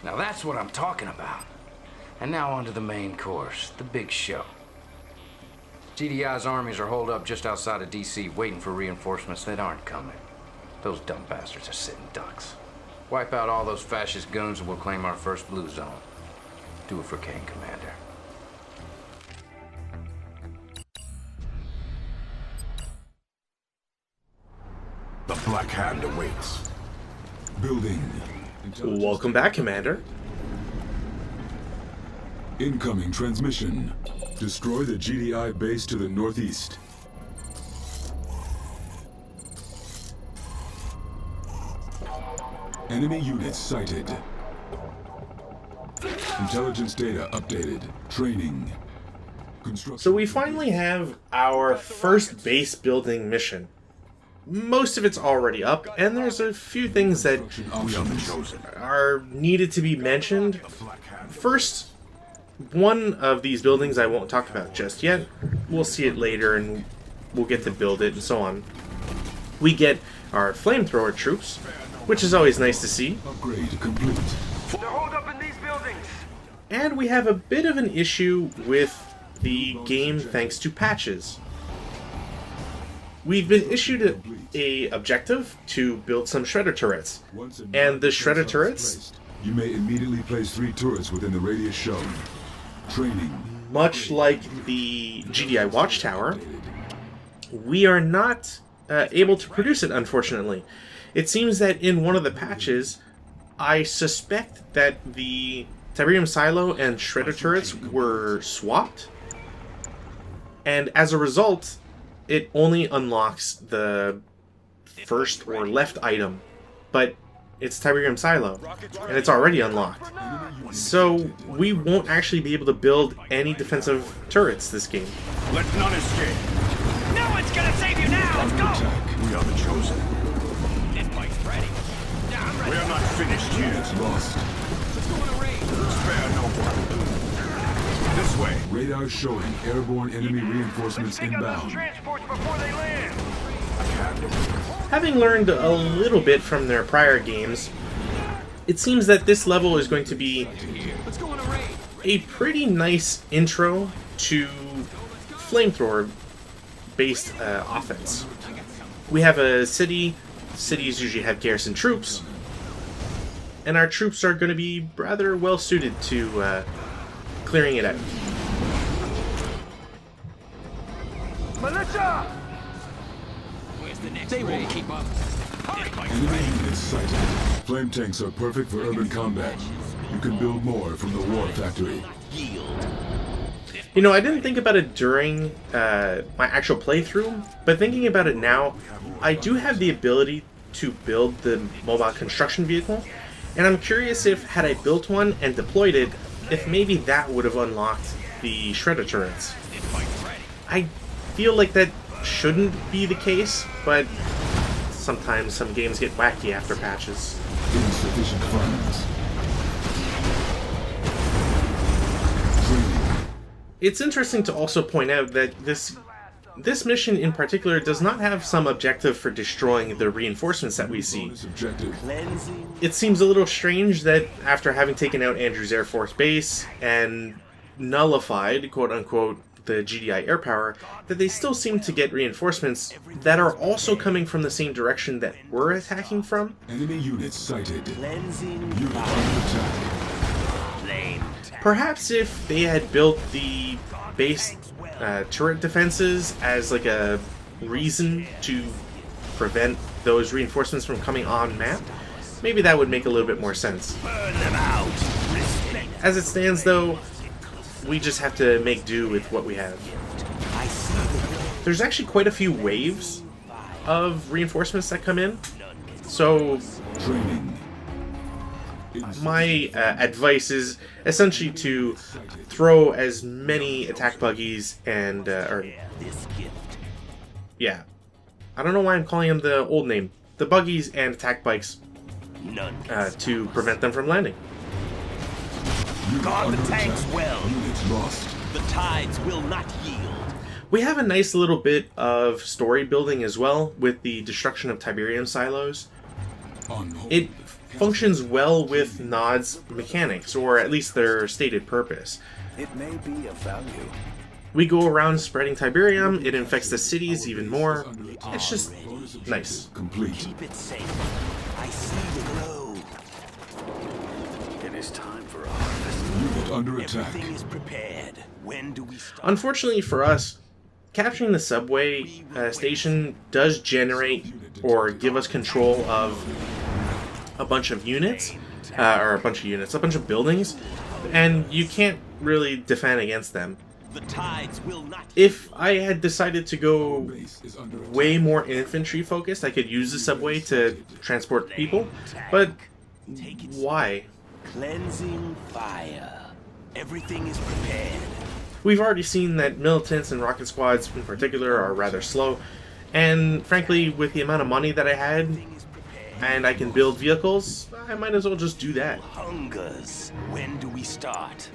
Now that's what I'm talking about. And now on to the main course, the big show. GDI's armies are holed up just outside of DC waiting for reinforcements that aren't coming. Those dumb bastards are sitting ducks. Wipe out all those fascist goons and we'll claim our first blue zone. Do it for Kane, Commander. The Black Hand awaits. Building. Welcome back, Commander. Incoming transmission. Destroy the GDI base to the northeast. Enemy units sighted. Intelligence data updated. Training. So we finally have our first base building mission. Most of it's already up, and there's a few things that are needed to be mentioned. First, one of these buildings I won't talk about just yet. We'll see it later, and we'll get to build it, and so on. We get our flamethrower troops, which is always nice to see. Upgrade complete. They're holed up in these buildings. And we have a bit of an issue with the game thanks to patches. We've been issued a objective to build some shredder turrets, and the shredder turrets, you may immediately place 3 turrets within the radius shown. Training. Much like the GDI Watchtower, we are not able to produce it, unfortunately. It seems that in one of the patches, I suspect that the Tiberium Silo and shredder turrets were swapped, and as a result, it only unlocks the first or left item, but it's Tiberium Silo, and it's already unlocked. So we won't actually be able to build any defensive turrets this game. Let none escape. No one's gonna save you now. Let's go. We are the chosen. This fight's ready. Yeah, I'm ready. We are not finished yet. It's lost. Let's go on a raid. Spare no one. This way. Radar showing airborne enemy reinforcements Pick up those inbound. transports before they land. Having learned a little bit from their prior games, it seems that this level is going to be Let's go on a raid. a pretty nice intro to flamethrower-based offense. We have a city. Cities usually have garrison troops, and our troops are going to be rather well suited to clearing it out. Militia! Where's the next raid? Keep up. Enemy units sighted. Flame tanks are perfect for urban combat. You can build more from the war factory. You know, I didn't think about it during my actual playthrough, but thinking about it now, I do have the ability to build the mobile construction vehicle, and I'm curious if, had I built one and deployed it, if maybe that would have unlocked the shredder turrets. I feel like that shouldn't be the case, but sometimes some games get wacky after patches. Insufficient funds. Training. It's interesting to also point out that this mission in particular does not have some objective for destroying the reinforcements that we see. Bonus objective. It seems a little strange that after having taken out Andrews Air Force Base and nullified, quote-unquote, the GDI air power, that they still seem to get reinforcements that are also coming from the same direction that we're attacking from. Enemy units sighted. Unit under attack. Perhaps if they had built the base turret defenses as like a reason to prevent those reinforcements from coming on map, maybe that would make a little bit more sense. As it stands though, we just have to make do with what we have. There's actually quite a few waves of reinforcements that come in, so Training. my advice is essentially to throw as many attack buggies and yeah, I don't know why I'm calling them the old name, the buggies and attack bikes, to prevent them from landing. Guard the tanks well. Units lost. The tides will not yield. We have a nice little bit of story building as well with the destruction of Tiberium silos. it functions well with Nod's mechanics, or at least their stated purpose. It may be of value. We go around spreading Tiberium, it infects the cities even more. It's just nice. Complete. Keep it safe. I see the glow. It is time for a harvest. Unit under attack. Everything is prepared. When do we start? Unfortunately for us, capturing the subway station does generate or give us control of a bunch of units, a bunch of buildings, and you can't really defend against them. The tides will not. If I had decided to go way more infantry focused, I could use the subway to transport people, but why? Cleansing fire. Everything is prepared. We've already seen that militants and rocket squads in particular are rather slow, and frankly, with the amount of money that I had, and I can build vehicles, I might as well just do that. Hungers. When do we start?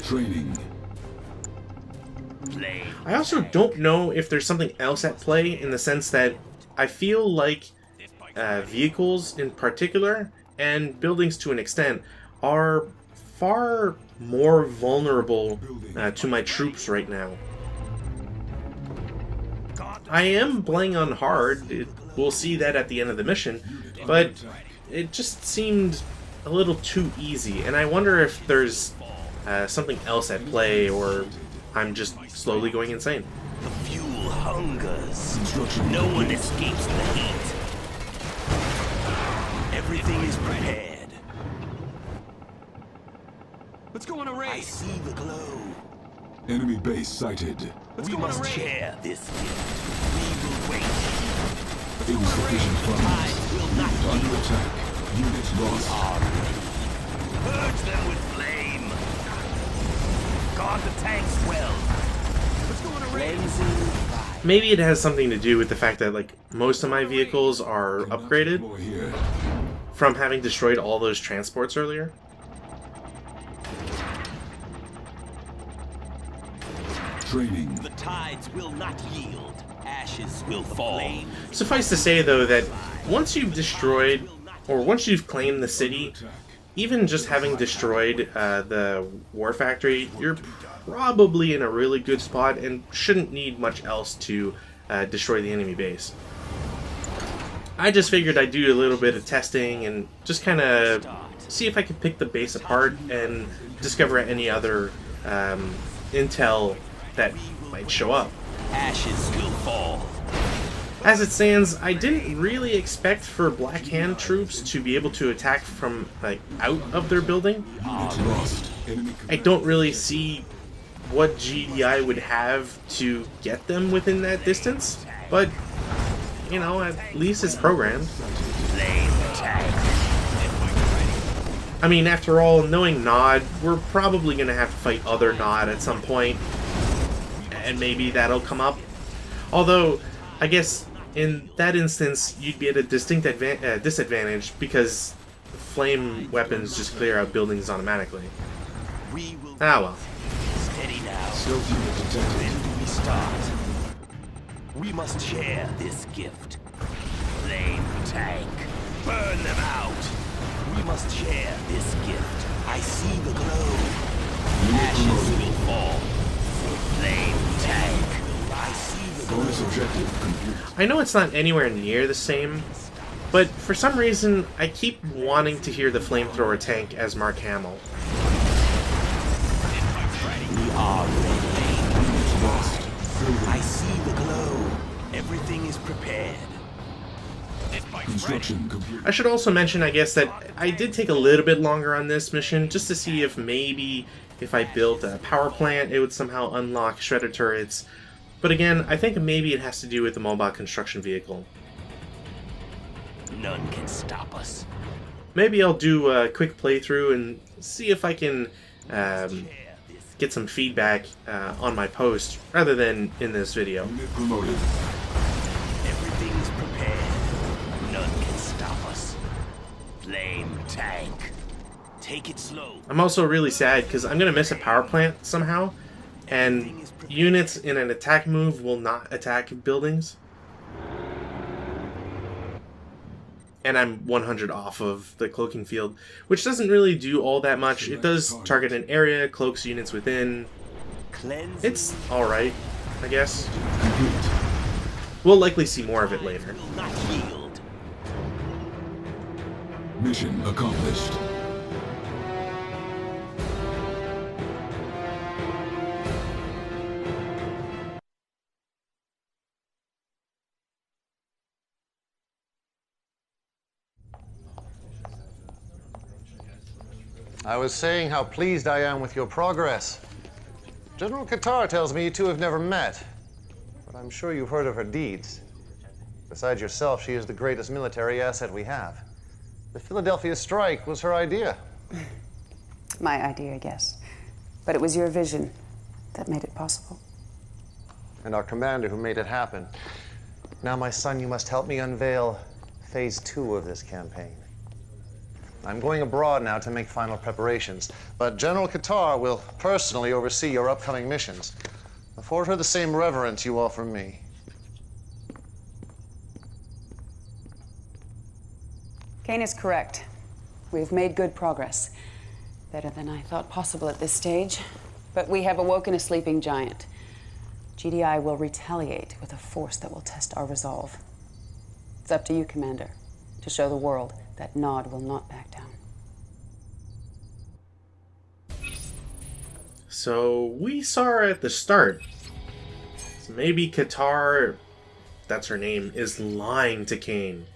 Training. Flame. I also don't know if there's something else at play, in the sense that I feel like vehicles in particular, and buildings to an extent, are far more vulnerable to my troops right now. I am playing on hard, we'll see that at the end of the mission, but it just seemed a little too easy, and I wonder if there's something else at play, or I'm just slowly going insane. The fuel hungers. Construction. No one escapes the heat. Everything is prepared. Let's go on a I race. see the glow. Enemy base sighted. Let's We go on a must race. share this gift. We will wait. Insufficient funds. Tides will not Unit under yield. attack. Unit lost. Are ready. Purge them with flame. Guard the tanks well. Let's go on a race. Cleansing fire. Maybe it has something to do with the fact that, like, most of my vehicles are upgraded Deploy here. from having destroyed all those transports earlier. Training. The tides will not yield. Ashes will fall. Suffice to say, though, that once you've destroyed, or once you've claimed the city, even just having destroyed the war factory, you're probably in a really good spot and shouldn't need much else to destroy the enemy base. I just figured I'd do a little bit of testing and just kind of see if I could pick the base apart and discover any other intel that might show up. Ashes will fall. As it stands, I didn't really expect for Black Hand troops to be able to attack from, like, out of their building. Unit lost. Enemy I don't really see what GDI would have to get them within that distance, but, you know, at least it's programmed. Flame attack. I mean, after all, knowing Nod, we're probably going to have to fight other Nod at some point, and maybe that'll come up. Although, I guess in that instance, you'd be at a distinct disadvantage because flame weapons just clear out buildings automatically. We will Ah well. steady now. stealth unit detected. When do we start? We must share this gift. Flame tank. Burn them out. We must share this gift. I see the glow. Ashes will fall. Flame tank. I see the glow. Bonus objective complete. I know it's not anywhere near the same, but for some reason, I keep wanting to hear the flamethrower tank as Mark Hamill. We are ready. Unit lost. Building. I see the glow. Everything is prepared. Construction complete. I should also mention, I guess, that I did take a little bit longer on this mission just to see if maybe if I built a power plant, it would somehow unlock shredder turrets. But again, I think maybe it has to do with the mobile construction vehicle. None can stop us. Maybe I'll do a quick playthrough and see if I can get some feedback on my post rather than in this video. Unit promoted. Everything is prepared. None can stop us. Flame tank. Take it slow. I'm also really sad because I'm going to miss a power plant somehow, and units in an attack move will not attack buildings. and I'm 100 off of the cloaking field, which doesn't really do all that much. It does target an area, cloaks units within. It's alright, I guess. Complete. We'll likely see more of it later. Will not yield. Mission accomplished. I was saying how pleased I am with your progress. General Qatar tells me you two have never met, but I'm sure you've heard of her deeds. Besides yourself, she is the greatest military asset we have. The Philadelphia strike was her idea. My idea, yes. But it was your vision that made it possible. And our commander who made it happen. Now, my son, you must help me unveil phase 2 of this campaign. I'm going abroad now to make final preparations, but General Qatar will personally oversee your upcoming missions. Afford her the same reverence you offer me. Kane is correct. We've made good progress. Better than I thought possible at this stage. But we have awoken a sleeping giant. GDI will retaliate with a force that will test our resolve. It's up to you, Commander, to show the world that Nod will not back down. So we saw her at the start. So maybe Qatar, that's her name, is lying to Kane.